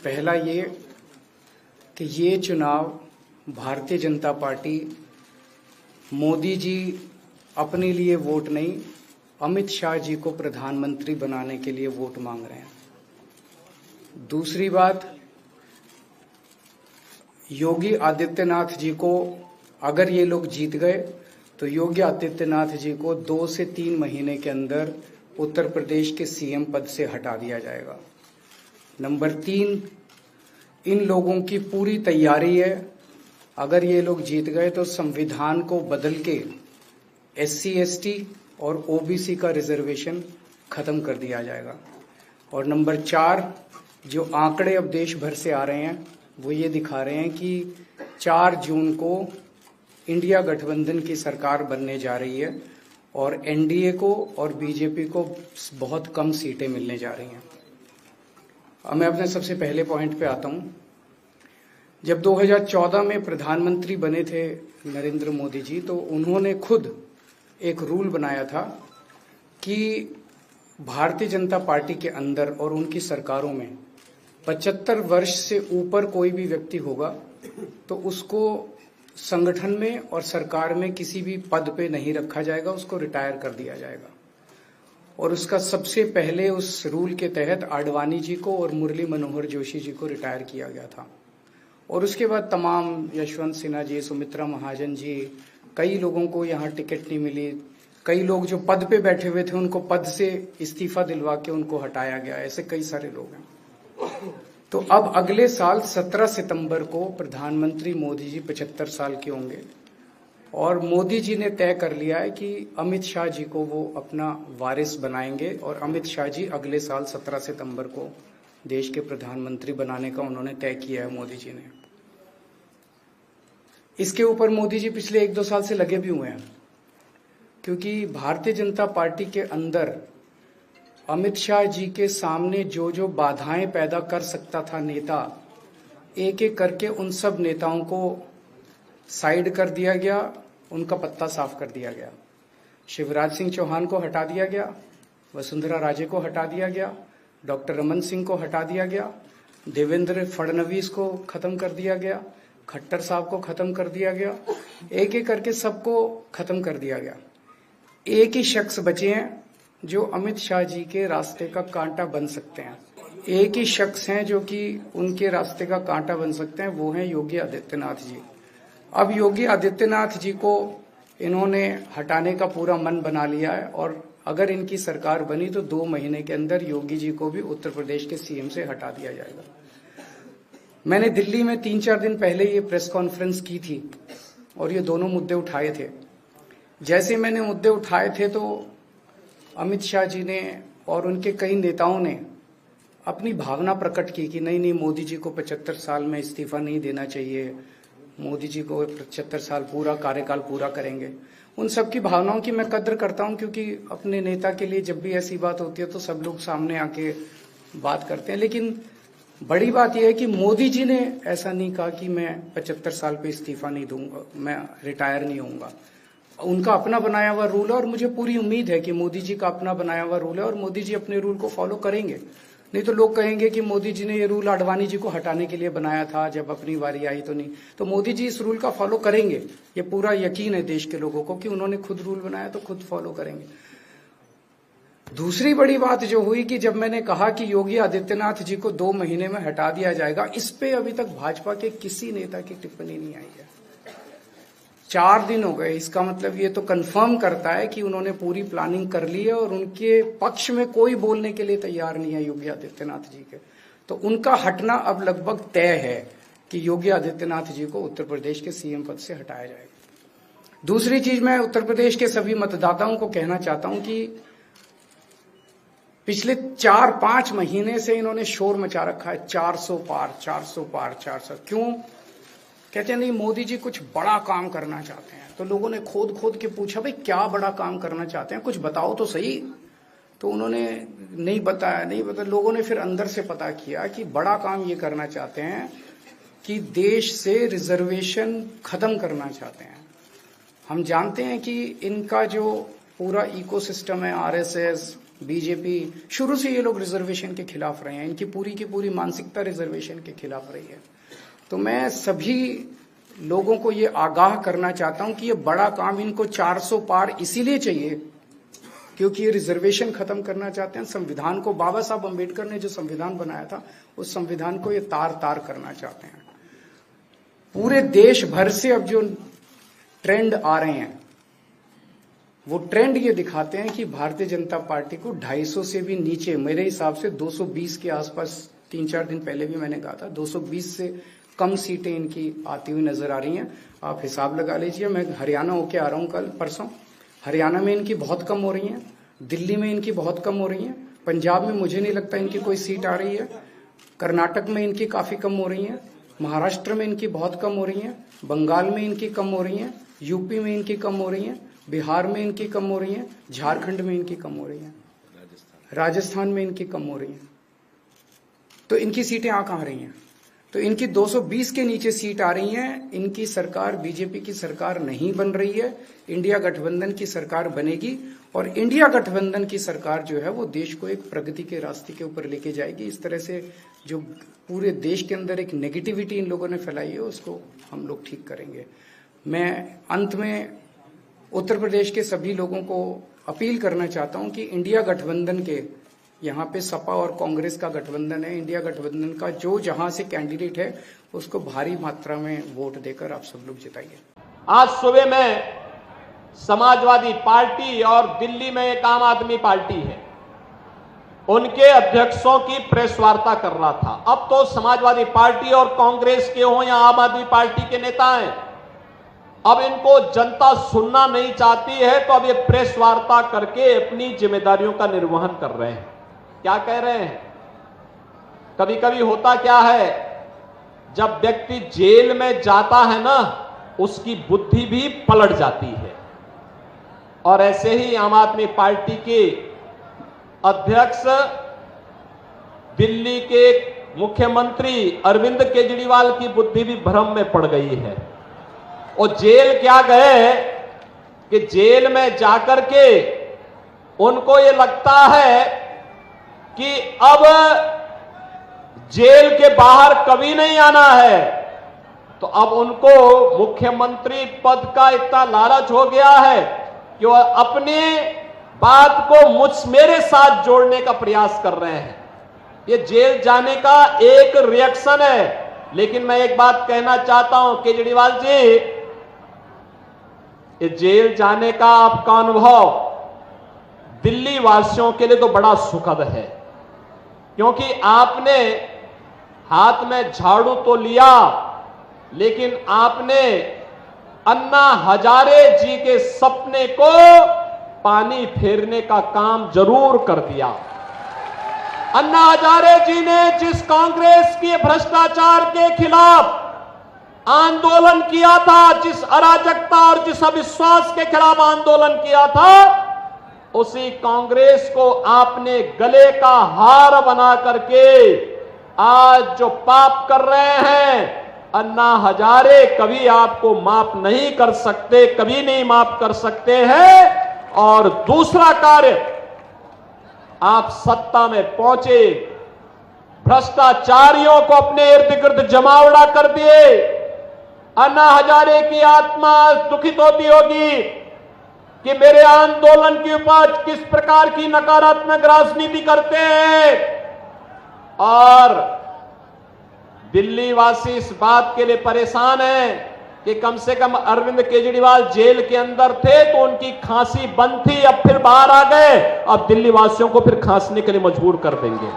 पहला ये कि ये चुनाव भारतीय जनता पार्टी मोदी जी अपने लिए वोट नहीं, अमित शाह जी को प्रधानमंत्री बनाने के लिए वोट मांग रहे हैं। दूसरी बात, योगी आदित्यनाथ जी को अगर ये लोग जीत गए तो योगी आदित्यनाथ जी को 2 से 3 महीने के अंदर उत्तर प्रदेश के सीएम पद से हटा दिया जाएगा। नंबर 3, इन लोगों की पूरी तैयारी है, अगर ये लोग जीत गए तो संविधान को बदल के SC ST और OBC का रिजर्वेशन खत्म कर दिया जाएगा। और नंबर 4, जो आंकड़े अब देश भर से आ रहे हैं वो ये दिखा रहे हैं कि 4 जून को इंडिया गठबंधन की सरकार बनने जा रही है और NDA को और BJP को बहुत कम सीटें मिलने जा रही हैं। अब मैं अपने सबसे पहले पॉइंट पे आता हूँ। जब 2014 में प्रधानमंत्री बने थे नरेंद्र मोदी जी, तो उन्होंने खुद एक रूल बनाया था कि भारतीय जनता पार्टी के अंदर और उनकी सरकारों में 75 वर्ष से ऊपर कोई भी व्यक्ति होगा तो उसको संगठन में और सरकार में किसी भी पद पे नहीं रखा जाएगा, उसको रिटायर कर दिया जाएगा। और उसका सबसे पहले उस रूल के तहत आडवाणी जी को और मुरली मनोहर जोशी जी को रिटायर किया गया था। और उसके बाद तमाम यशवंत सिन्हा जी, सुमित्रा महाजन जी, कई लोगों को यहाँ टिकट नहीं मिली, कई लोग जो पद पे बैठे हुए थे उनको पद से इस्तीफा दिलवा के उनको हटाया गया, ऐसे कई सारे लोग हैं। तो अब अगले साल 17 सितंबर को प्रधानमंत्री मोदी जी 75 साल के होंगे और मोदी जी ने तय कर लिया है कि अमित शाह जी को वो अपना वारिस बनाएंगे और अमित शाह जी अगले साल 17 सितंबर को देश के प्रधानमंत्री बनाने का उन्होंने तय किया है मोदी जी ने। इसके ऊपर मोदी जी पिछले 1-2 साल से लगे भी हुए हैं, क्योंकि भारतीय जनता पार्टी के अंदर अमित शाह जी के सामने जो जो बाधाएं पैदा कर सकता था नेता, एक एक करके उन सब नेताओं को साइड कर दिया गया, उनका पत्ता साफ कर दिया गया। शिवराज सिंह चौहान को हटा दिया गया, वसुंधरा राजे को हटा दिया गया, डॉक्टर रमन सिंह को हटा दिया गया, देवेंद्र फडणवीस को खत्म कर दिया गया, खट्टर साहब को खत्म कर दिया गया, एक एक करके सबको खत्म कर दिया गया। एक ही शख्स बचे हैं जो अमित शाह जी के रास्ते का कांटा बन सकते हैं। एक ही शख्स हैं जो कि उनके रास्ते का कांटा बन सकते हैं, वो हैं योगी आदित्यनाथ जी। अब योगी आदित्यनाथ जी को इन्होंने हटाने का पूरा मन बना लिया है और अगर इनकी सरकार बनी तो 2 महीने के अंदर योगी जी को भी उत्तर प्रदेश के सीएम से हटा दिया जाएगा। मैंने दिल्ली में 3-4 दिन पहले ये प्रेस कॉन्फ्रेंस की थी और ये दोनों मुद्दे उठाए थे। जैसे मैंने मुद्दे उठाए थे तो अमित शाह जी ने और उनके कई नेताओं ने अपनी भावना प्रकट की कि नहीं मोदी जी को 75 साल में इस्तीफा नहीं देना चाहिए, मोदी जी को 75 साल पूरा कार्यकाल पूरा करेंगे। उन सब की भावनाओं की मैं कद्र करता हूं, क्योंकि अपने नेता के लिए जब भी ऐसी बात होती है तो सब लोग सामने आके बात करते हैं। लेकिन बड़ी बात यह है कि मोदी जी ने ऐसा नहीं कहा कि मैं 75 साल पे इस्तीफा नहीं दूंगा, मैं रिटायर नहीं होऊंगा। उनका अपना बनाया हुआ रूल है और मुझे पूरी उम्मीद है कि मोदी जी का अपना बनाया हुआ रूल है और मोदी जी अपने रूल को फॉलो करेंगे। नहीं तो लोग कहेंगे कि मोदी जी ने ये रूल आडवाणी जी को हटाने के लिए बनाया था, जब अपनी बारी आई तो नहीं। तो मोदी जी इस रूल का फॉलो करेंगे, ये पूरा यकीन है देश के लोगों को कि उन्होंने खुद रूल बनाया तो खुद फॉलो करेंगे। दूसरी बड़ी बात जो हुई कि जब मैंने कहा कि योगी आदित्यनाथ जी को 2 महीने में हटा दिया जाएगा, इस पे अभी तक भाजपा के किसी नेता की टिप्पणी नहीं आई है। 4 दिन हो गए, इसका मतलब ये तो कंफर्म करता है कि उन्होंने पूरी प्लानिंग कर ली है और उनके पक्ष में कोई बोलने के लिए तैयार नहीं है योगी आदित्यनाथ जी के। तो उनका हटना अब लगभग तय है कि योगी आदित्यनाथ जी को उत्तर प्रदेश के सीएम पद से हटाया जाएगा। दूसरी चीज, मैं उत्तर प्रदेश के सभी मतदाताओं को कहना चाहता हूं कि पिछले 4-5 महीने से इन्होंने शोर मचा रखा है 400 पार 400 पार 400। क्यों? कहते हैं नहीं मोदी जी कुछ बड़ा काम करना चाहते हैं। तो लोगों ने खोद के पूछा, भाई क्या बड़ा काम करना चाहते हैं, कुछ बताओ तो सही। तो उन्होंने नहीं बताया। लोगों ने फिर अंदर से पता किया कि बड़ा काम ये करना चाहते हैं कि देश से रिजर्वेशन खत्म करना चाहते हैं। हम जानते हैं कि इनका जो पूरा इकोसिस्टम है, RSS, बीजेपी शुरू से ये लोग रिजर्वेशन के खिलाफ रहे हैं, इनकी पूरी की पूरी मानसिकता रिजर्वेशन के खिलाफ रही है। तो मैं सभी लोगों को ये आगाह करना चाहता हूं कि ये बड़ा काम इनको 400 पार इसीलिए चाहिए क्योंकि ये रिजर्वेशन खत्म करना चाहते हैं। संविधान को, बाबा साहब अम्बेडकर ने जो संविधान बनाया था उस संविधान को ये तार तार करना चाहते हैं। पूरे देश भर से अब जो ट्रेंड आ रहे हैं वो ट्रेंड ये दिखाते हैं कि भारतीय जनता पार्टी को 250 से भी नीचे, मेरे हिसाब से 220 के आसपास, 3-4 दिन पहले भी मैंने कहा था 220 से कम सीटें इनकी आती हुई नजर आ रही हैं। आप हिसाब लगा लीजिए। मैं हरियाणा होके आ रहा हूं कल परसों, हरियाणा में इनकी बहुत कम हो रही हैं, दिल्ली में इनकी बहुत कम हो रही हैं, पंजाब में मुझे नहीं लगता इनकी कोई सीट आ रही है, कर्नाटक में इनकी काफी कम हो रही है, महाराष्ट्र में इनकी बहुत कम हो रही है, बंगाल में इनकी कम हो रही है, यूपी में इनकी कम हो रही है, बिहार में इनकी कम हो रही है, झारखंड में इनकी कम हो रही है, राजस्थान में इनकी कम हो रही है। तो इनकी सीटें आ कहां रही हैं? तो इनकी 220 के नीचे सीट आ रही हैं। इनकी सरकार बीजेपी की सरकार नहीं बन रही है, इंडिया गठबंधन की सरकार बनेगी और इंडिया गठबंधन की सरकार जो है वो देश को एक प्रगति के रास्ते के ऊपर लेके जाएगी। इस तरह से जो पूरे देश के अंदर एक नेगेटिविटी इन लोगों ने फैलाई है उसको हम लोग ठीक करेंगे। मैं अंत में उत्तर प्रदेश के सभी लोगों को अपील करना चाहता हूं कि इंडिया गठबंधन के, यहाँ पे सपा और कांग्रेस का गठबंधन है, इंडिया गठबंधन का जो जहां से कैंडिडेट है उसको भारी मात्रा में वोट देकर आप सब लोग जिताइए। आज सुबह में समाजवादी पार्टी और दिल्ली में एक आम आदमी पार्टी है, उनके अध्यक्षों की प्रेस वार्ता कर रहा था। अब तो समाजवादी पार्टी और कांग्रेस के हो या आम आदमी पार्टी के नेता हैं, अब इनको जनता सुनना नहीं चाहती है, तो अब ये प्रेस वार्ता करके अपनी जिम्मेदारियों का निर्वहन कर रहे हैं। क्या कह रहे हैं? कभी कभी होता क्या है, जब व्यक्ति जेल में जाता है ना, उसकी बुद्धि भी पलट जाती है। और ऐसे ही आम आदमी पार्टी के अध्यक्ष दिल्ली के मुख्यमंत्री अरविंद केजरीवाल की बुद्धि भी भ्रम में पड़ गई है। और जेल क्या गए कि जेल में जाकर के उनको ये लगता है कि अब जेल के बाहर कभी नहीं आना है, तो अब उनको मुख्यमंत्री पद का इतना लालच हो गया है कि वह अपनी बात को मेरे साथ जोड़ने का प्रयास कर रहे हैं। ये जेल जाने का एक रिएक्शन है। लेकिन मैं एक बात कहना चाहता हूं केजरीवाल जी, ये जेल जाने का आपका अनुभव दिल्ली वासियों के लिए तो बड़ा सुखद है, क्योंकि आपने हाथ में झाड़ू तो लिया, लेकिन आपने अन्ना हजारे जी के सपने को पानी फेरने का काम जरूर कर दिया। अन्ना हजारे जी ने जिस कांग्रेस के भ्रष्टाचार के खिलाफ आंदोलन किया था, जिस अराजकता और जिस अविश्वास के खिलाफ आंदोलन किया था, उसी कांग्रेस को आपने गले का हार बना करके आज जो पाप कर रहे हैं, अन्ना हजारे कभी आपको माफ नहीं कर सकते, कभी नहीं माफ कर सकते हैं। और दूसरा कार्य, आप सत्ता में पहुंचे, भ्रष्टाचारियों को अपने इर्द गिर्द जमावड़ा कर दिए। अन्ना हजारे की आत्मा दुखित होती होगी कि मेरे आंदोलन की उपज किस प्रकार की नकारात्मक राजनीति करते हैं। और दिल्ली वासी इस बात के लिए परेशान हैं कि कम से कम अरविंद केजरीवाल जेल के अंदर थे तो उनकी खांसी बंद थी, अब फिर बाहर आ गए, अब दिल्ली वासियों को फिर खांसने के लिए मजबूर कर देंगे।